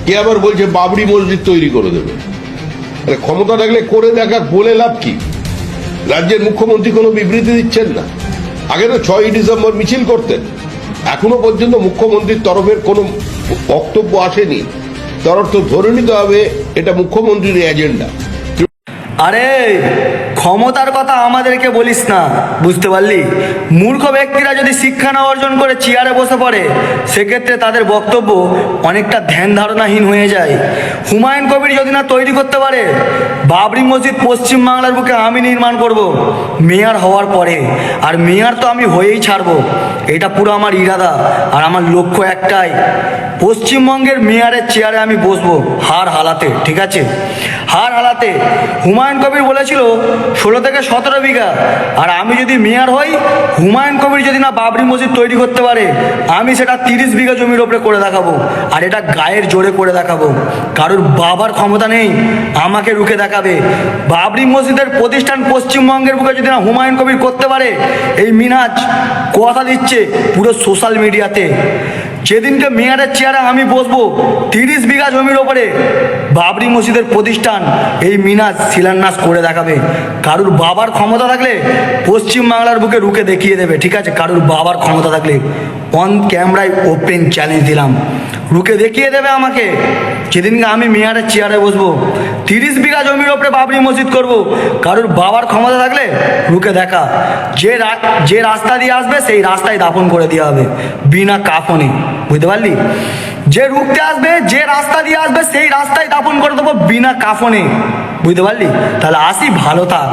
কে আবার বলছে বাবরি মসজিদ তৈরি করে দেবে। ক্ষমতা থাকলে করে দেখা, বলে লাভ কি? রাজ্যের মুখ্যমন্ত্রী কোনো বিবৃতি দিচ্ছেন না। আগে তো 6ই ডিসেম্বর মিছিল করতেন, এখনো পর্যন্ত মুখ্যমন্ত্রীর তরফের কোনো বক্তব্য আসেনি। তার অর্থ ধরে নিতে হবে এটা মুখ্যমন্ত্রীর এজেন্ডা। আরে ক্ষমতার কথা আমাদেরকে বলিস না, বুঝতে পারলি? মূর্খ ব্যক্তিরা যদি শিক্ষা না অর্জন করে চেয়ারে বসে পড়ে, সেক্ষেত্রে তাদের বক্তব্য অনেকটা ধ্যান ধারণাহীন হয়ে যায়। হুমায়ুন কবির যদি না তৈরি করতে পারে, বাবরি মসজিদ পশ্চিমবাংলার বুকে আমি নির্মাণ করব মেয়র হওয়ার পরে। আর মেয়র তো আমি হয়েই ছাড়বো, এটা পুরো আমার ইরাদা। আর আমার লক্ষ্য একটাই, পশ্চিমবঙ্গের মেয়রের চেয়ারে আমি বসবো হার হালাতে, ঠিক আছে? হার হালাতে। হুমায়ুন কবির বলেছিল 16 থেকে 17 বিঘা, আর আমি যদি মেয়র হই, হুমায়ুন কবির যদি না বাবরি মসজিদ তৈরি করতে পারে, আমি সেটা 30 বিঘা জমির ওপরে করে দেখাবো। আর এটা গায়ের জোরে করে দেখাবো। কারোর বাবার ক্ষমতা নেই আমাকে রুখে দেখাবে। বাবরি মসজিদের প্রতিষ্ঠান পশ্চিমবঙ্গের বুকে যদি না হুমায়ুন কবির করতে পারে, এই মিনাজ কথা দিচ্ছে পুরো সোশ্যাল মিডিয়াতে, যেদিনকে মেয়রের চেয়ারে আমি বসবো 30 বিঘা জমির ওপরে বাবরি মসজিদের প্রতিষ্ঠান, এই মিনাজ শিলান্যাস করে দেখাবে। কারুর বাবার ক্ষমতা থাকলে পশ্চিমবাংলার বুকে রুখে দেখিয়ে দেবে, ঠিক আছে? কারুর বাবার ক্ষমতা থাকলে অন ক্যামেরায় ওপেন চ্যালেঞ্জ দিলাম, রুখে দেখিয়ে দেবে আমাকে। যেদিনকে আমি মেয়রের চেয়ারে বসবো 30 বিঘা জমির ওপরে বাবরি মসজিদ করব, কারুর বাবার ক্ষমতা থাকলে রুখে দেখা। যে রাস্তা দিয়ে আসবে সেই রাস্তায় দাফন করে দেওয়া হবে বিনা কাফনে, বুঝতে পারলি? যে রুখতে আসবে, যে রাস্তা দিয়ে আসবে সেই রাস্তায় দাফন করে দেবো বিনা কাফনে, বুঝতে পারলি? তাহলে আসি, ভালো থাক।